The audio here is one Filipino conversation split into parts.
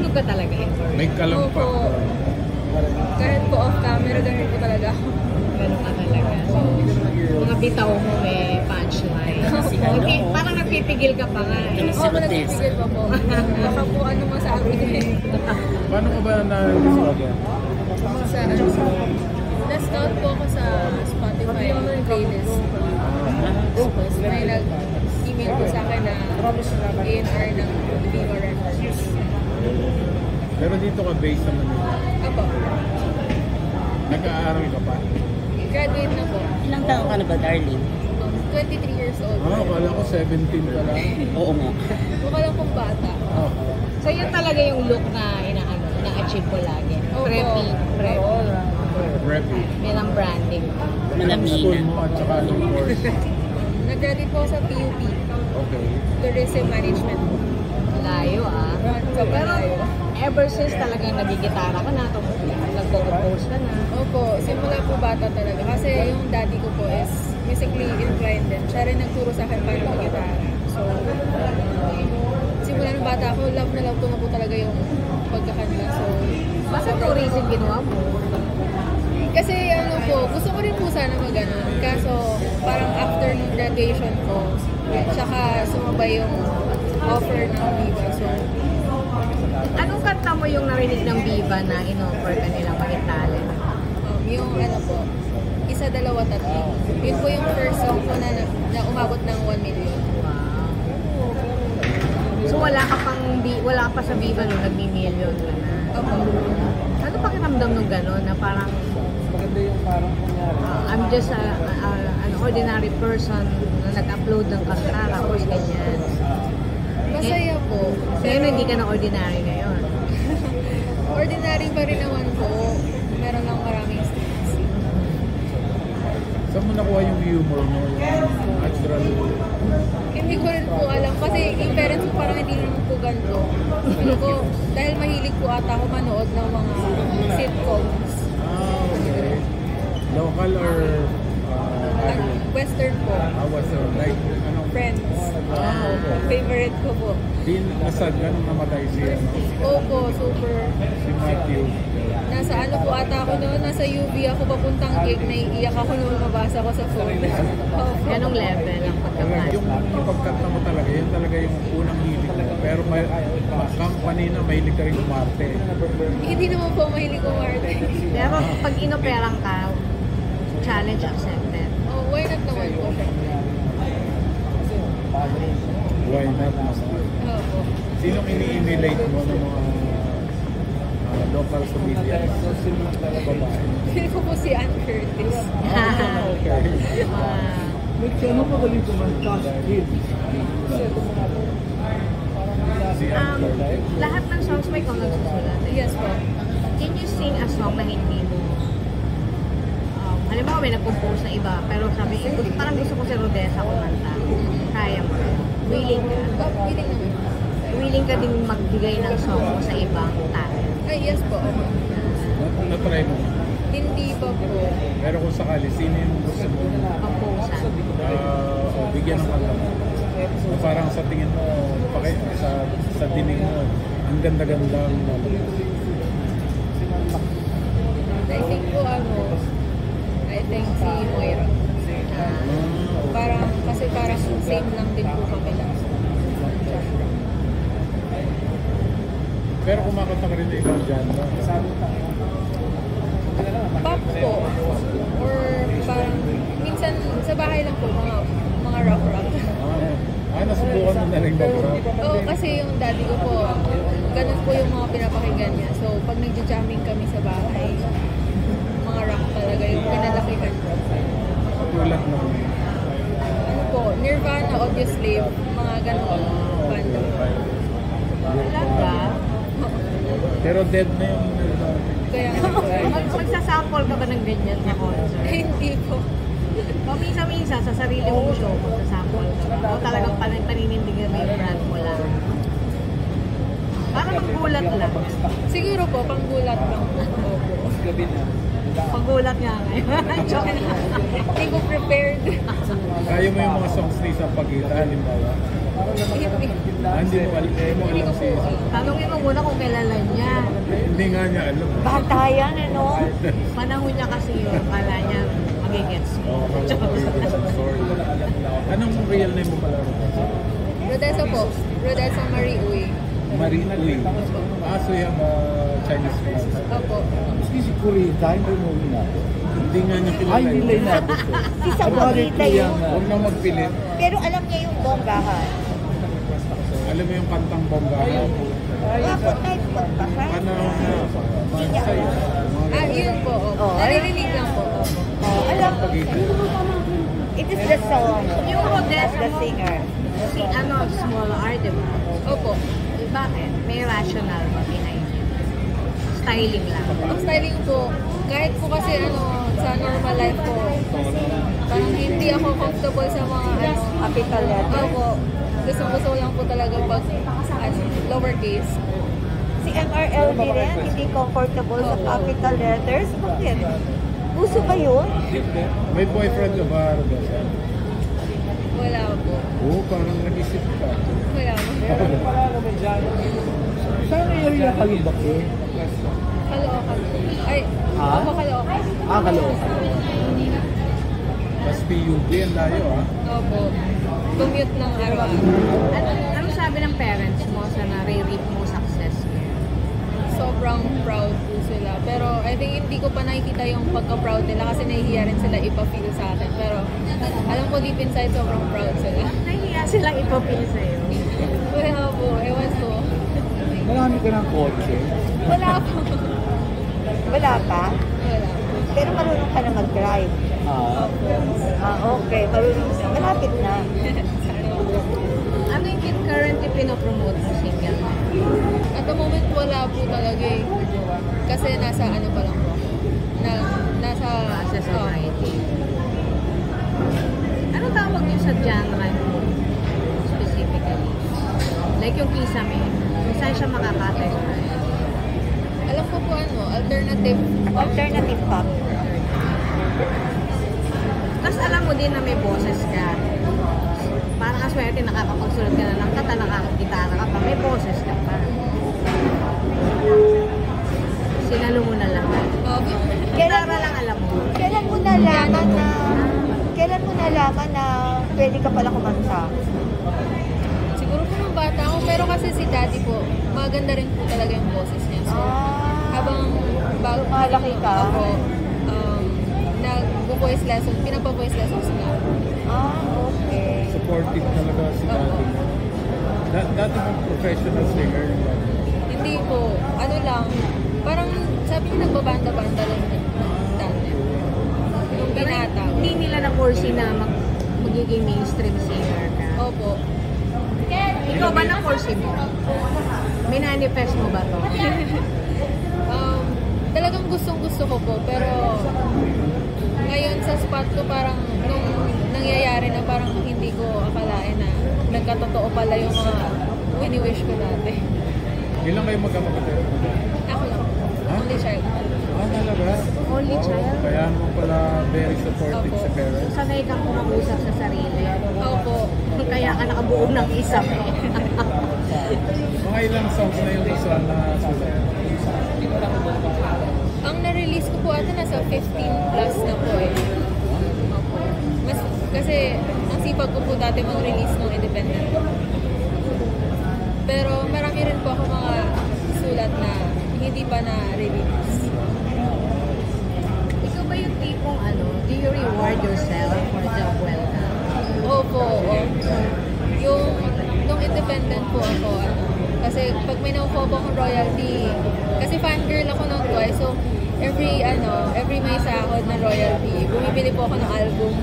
Kalugtog ka talaga eh. May kalampak. Opo. Kahit po off camera, ganun po talaga ako. Ganun ka talaga. So, mga bitaw mo may punchline. Okay, parang nagpipigil ka pa nga eh. Oo, nagpipigil pa po. Baka po ano masabi eh. Paano ka ba na-discover? Sa ano, na-scout po ako sa Spotify playlist. Tapos may nag-email po sa akin na A&R ng Viva Records. Pero dito ka based sa Manila. Apo, Nag-aaral ka pa? graduate na po. Ilang taon ka na ba, darling? 23 years old. Akala ko 17 pa lang. Oo nga. Mukha lang pong bata. Oh. So yun talaga yung look na na-achieve ko lagi. Opo. Preppy. Preppy. Preppy. Yan ang branding. Anong school Manamina. mo at saka anong course? Nag-graduate po ako sa PUP, Okay. Tourism Management. Layo ah. Sobrang Pero layo. ever since talagang nagigitara ka na, nagko-compose ka na. Opo, simula po bata talaga. Kasi yung daddy ko po is musically inclined din. Siya rin nagturo sa akin paano mag-gitara. So, simula ng bata ako, love na love ko na po talaga yung pagkakanta. So, Basta tourism ginawa mo. kasi ano po, gusto ko rin po sana mag-ganon. Kaso, parang after ng graduation ko, tsaka sumabay yung offer ng Viva. So, Anong kanta mo yung narinig ng Viva na in-offer ka nilang mag-talent? yung ano po, isa, dalawa, tatlo. Yun po yung first song ko na umabot ng 1 million. Wow. So wala ka pa sa Viva nung nagmi-million ka na. Opo. Ano pakiramdam nung gano'n na parang I'm just an ordinary person na nag-upload ng kanta tapos ganyan. Masaya po. Ngayon hindi ka na ordinary ngayon. Ordinary pa rin naman po. Meron lang maraming stress. Saan mo nakuha yung humor mo? Yung natural? Hindi ko rin po alam. Kasi yung parents ko parang hindi naman po ganito. Feel ko, dahil mahilig po ata ako manood ng mga sitcoms. Okay. Local or Western po. what's like, anong? Friends. Okay. Favorite ko po. Di nasad ka nung namatay siya, no? Opo, super. Si Matthew. Nasa ano po ata ako noon, nasa UV ako papuntang gig, naiiyak ako nung mabasa ko sa phone. Opo. Ganong level ang pagkakanta. Yung pagkanta mo talaga, yun talaga yung unang hilig mo. Pero company na mahilig ka rin umarte. Hindi naman po mahilig umarte. Pero pag inoperang ka, challenge accepted. Oh, why not naman po? Why not? Opo. Sinong ini-emulate mo ng mga local comedians? Babae. Feel ko po si Ann Curtis. Okay. Si Lahat ng songs may ikaw nagsusulat. Yes po. Can you sing a song na hindi mo halimbawa may nag-compose na iba, pero sabi, parang gusto ko si Rodessa kumanta. Kaya mo. Willing ka. Feeling naman. Willing ka din magbigay ng song mo sa ibang talent. Ay, yes po. Na-try mo. Hindi pa po. Pero kung sakali, sino yung gusto mo Composer. bigyan ng kanta mo? Na parang sa tingin mo, sa dinig mo, ang ganda-ganda mo. I think po I think si Moira. Parang same lang din po kami lang. Pero kumakanta ka rin na ibang genre. Pop po. Or parang, minsan sa bahay lang po, mga rock. Nasubukan mo na rin mag-rock. Oo, kasi yung daddy ko po, ganun po yung mga pinapakinggan niya. So, pag nagja-jamming kami sa bahay, mga rock talaga yung pinalakihan ko. Tulad mo. Ano po, Nirvana, Audioslave, mga ganun banda. Talaga? Pero dead na yung Kaya nga po. Magsasample ka ba ng ganyan sa concert? Hindi po. O minsan-minsan sa sarili mong show, magsasample ka ba? O talagang paninindigan mo yung brand mo lang? Para maggulat lang. Siguro po, panggulat lang po. Paggulat nga ngayon. Joke lang. Hindi ko prepared. kaya mo yung mga songs ni Isang Pagita, halimbawa. Hindi. Hindi mo alam si Hindi ko po. Tanungin mo muna kung kailan lang nga niya alam. Bata yan, ano? Panahon niya kasi yun, kala niya magigets Oo, mo. sorry. Anong real name mo pala? Rodessa po. Rodessa Marie Uy. Marie Uy. So yung Chinese class. Opo. Si Kurita, hindi mo inaabot. Hindi nga niya kilala. Ay, hindi lang inaabot ko. Si Samarita yun. Huwag na magpilit. Pero alam niya yung bonggahan. Alam mo yung kantang bonggahan? Bakit tayo bonggahan? Panahon na. Mansay. Yun po. Oh, Naririnig lang po. Oh, alam ko. It is the song. Yung Rodessa The mo, singer. si small R, di ba? Opo. Bakit? May rational ba behind it? Styling lang. Ang styling po, kahit po kasi sa normal life ko, parang hindi ako comfortable sa mga Capital letter. Opo. Gusto lang po talaga pag lowercase. Si MRLD rin, hindi comfortable sa capital letters. Bakit? Uso ba yun? May boyfriend ka ba, Rodessa? Wala po. Oo, parang nag-isip ka. Wala po. Saan area kayo ba ko? Caloocan. Ay, Ha? opo, Caloocan. Caloocan. Mas PUB, ang layo ah. Opo. Commute ng araw-araw. Anong sabi ng parents mo sa nare-reap mo success mo? Sobrang proud po sila. Pero I think hindi ko pa nakikita yung pagka-proud nila kasi nahihiya rin sila ipa-feel sa akin. Pero alam ko deep inside sobrang proud sila. Nahiya silang ipapil sa'yo. Wala po. Ewan ko. Marami ka ng kotse. Wala po. Wala pa? Wala. Pero marunong ka na mag-drive. Okay. Marunong ka. Malapit na. Ano yung currently pinopromote mo single mo? At the moment wala po talaga eh. Kasi nasa pa lang po. Nasa Sa society. Ano tawag niyo sa genre mo? Specifically? Like yung Kisame, kung saan siya makakategorize? alam ko po alternative. Alternative pop. Tapos alam mo din na may boses ka. Parang aswerte nakakapagsulat ka na ng kanta, nakakagitara ka pa, may boses ka pa. Sinalo mo na lahat. Gitara lang alam mo. Kailan mo nalaman na pwede ka pala kumanta? Siguro po nung bata ako, pero kasi si daddy po, maganda rin po talaga yung boses niya. So, habang bago Malaki ka? ako, nag-voice lesson, pinapa-voice lessons na. Okay. Supportive talaga si daddy. Dati mong professional singer. Hindi po, lang, parang sabi niya nagbabanda-banda lang dati. Nung binata. Hindi nila na-foresee na magiging mainstream singer ka. Opo. Ikaw ba na-foresee mo? May manifest mo ba to? Talagang gustong-gusto ko po, pero ngayon sa spot ko parang nung nangyayari na parang hindi ko akalain na nagkatotoo pala yung mga wini-wish ko dati. Ilang kayo magkakapatid? Ako lang. Ha? Only child. Talaga? Only child? Kaya naman pala very supportive Opo. sa parents. Sanay kang kumausap sa sarili. Opo. Kaya ka nakabuo ng isa eh. Mga ilang songs na yung isa na sulat? Ang na-release ko po ata nasa 15 plus na po eh. Opo. Kasi ang sipag ko po dati mag-release ng independent. Pero marami rin po ako mga sulat na hindi pa na-release. Ikaw ba yung tipong do you reward yourself for job well done? Opo. Yung nung independent po ako, kasi pag may nakuha po akong royalty, kasi fangirl ako ng Twice, so every may sahod na royalty, bumibili po ako ng album.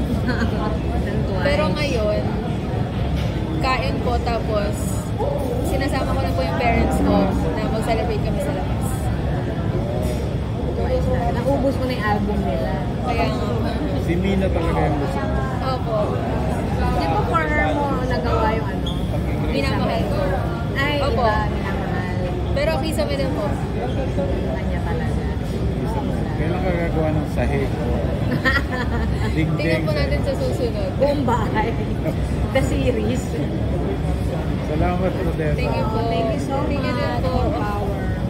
Pero ngayon, kain po tapos sinasama ko na po yung parents ko na mag-celebrate kami sa labas. Naubos mo na yung album nila. Kaya Si Mina talaga yung gusto. opo, Di ba for her mo nagawa yung minamahal ko. Ay, Opo. iba, minamahal. Pero kisame din po. Kanya talaga. Kailan ka gagawa ng sahig? Ding-ding. Tingnan po natin sa susunod. Bombay. The series. Salamat, Rodessa. Thank you po. Thank you so Thank you din much. po.